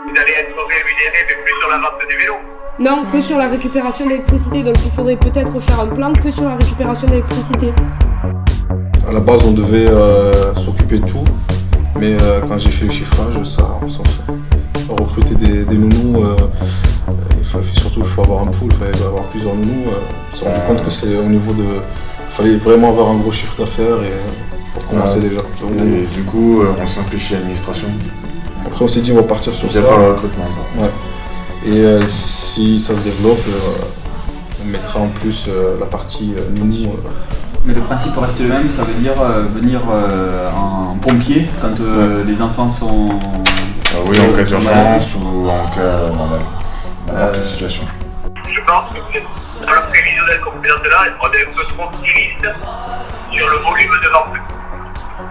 Vous allez être rémunéré, mais plus sur la vente des vélos. Non, que sur la récupération d'électricité. Donc il faudrait peut-être faire un plan que sur la récupération d'électricité. À la base, on devait s'occuper de tout, mais quand j'ai fait le chiffrage, ça, on s'en fait. Recruter des nounous, surtout il faut avoir un pool, il fallait avoir plusieurs nounous. On s'est rendu compte que c'est au niveau de... Il fallait vraiment avoir un gros chiffre d'affaires pour commencer déjà. Et du coup, on simplifie l'administration. Après on s'est dit on va partir sur ça. Il n'y a pas le recrutement. Ouais. Et si ça se développe, on mettra en plus la partie nounou. Mais le principe reste le même, ça veut dire venir en pompier quand les enfants sont... oui, en cas d'urgence ou en cas normal, n'importe quelle situation. Je pense que dans le prévisionnel qu'on présente là, on est un peu trop optimiste sur le volume de vente.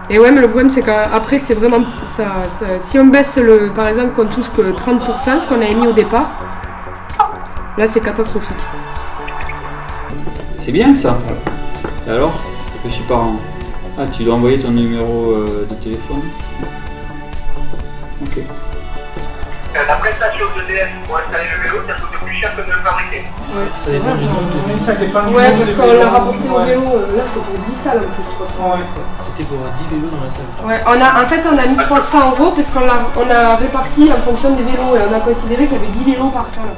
Et ouais, mais le problème c'est qu'après c'est vraiment ça, si on baisse par exemple qu'on touche que 30%, ce qu'on avait mis au départ, là c'est catastrophique. C'est bien ça. Et alors, je suis parent. Ah, tu dois envoyer ton numéro de téléphone. Ok. La prestation d'EDF pour installer le vélo, ça coûte plus cher que de le fabriquer. Ouais, Ça dépend du nombre de vélos. Ça dépend du ouais, nombre parce de qu'on vélos. l'a rapporté au vélo, là c'était pour 10 salles en plus, 300. Ouais. C'était pour 10 vélos dans la salle. Ouais, en fait on a mis 300 € parce qu'on a réparti en fonction des vélos et on a considéré qu'il y avait 10 vélos par salle.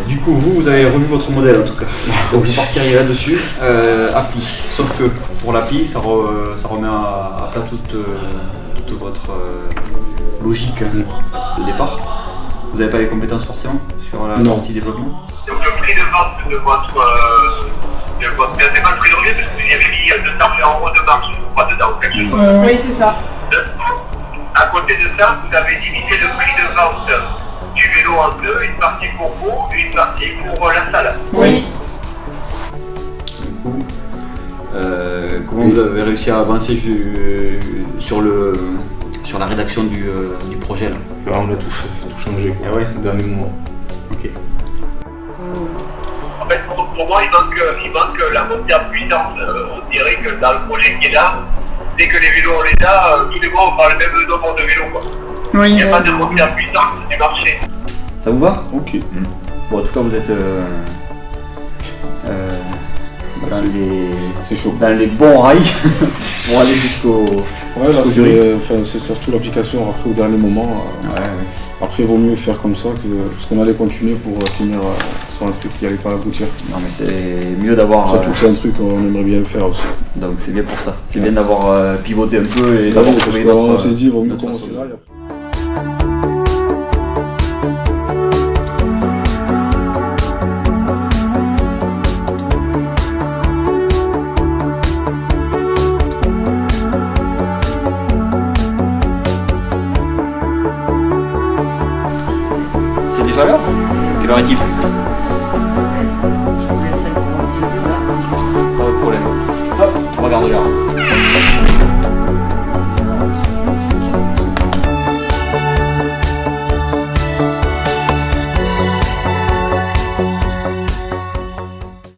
Du coup, vous avez revu votre modèle en tout cas. Donc vous partiriez là-dessus. Appli. Sauf que pour l'appli, ça remet à plat toute votre logique de départ. Vous n'avez pas les compétences forcément sur la partie développement. Donc le prix de vente de votre... c'est pas le prix de revient parce que vous y avez mis 200 € de marge, je crois, dedans, quelque chose. Oui, c'est ça. À côté de ça, vous avez divisé le prix de vente du vélo en deux, une partie pour vous et une partie pour la salle. Oui. Comment vous avez réussi à avancer sur la rédaction du projet là? Là, on a tout fait, tout changé. Ah ouais. Au dernier moment. Ok. En fait, pour moi, il manque la montée en puissance. On dirait que dans le projet qui est là, dès que les vélos on les a, tous les mois on parle même nombre de vélos, quoi. Oui, Il n'y a pas de montée en puissance du marché. Ça vous va? Ok. Bon, en tout cas, vous êtes C'est chaud. dans les bons rails pour aller jusqu'au jury. C'est surtout l'application après au dernier moment. Ouais. Après, il vaut mieux faire comme ça parce qu'on allait continuer pour finir sur un truc qui n'allait pas aboutir. Non, mais c'est mieux d'avoir. Surtout que c'est un truc qu'on aimerait bien faire aussi. Donc c'est bien pour ça. C'est bien d'avoir pivoté un peu et Parce d'avoir trouvé notre. qu'on s'est dit, il vaut mieux notre commencer façon. là. Et après. C'est déjà l'heure? Quelle heure est-il? Je vous laisse un petit peu là. Pas de problème. Hop, je regarde l'heure.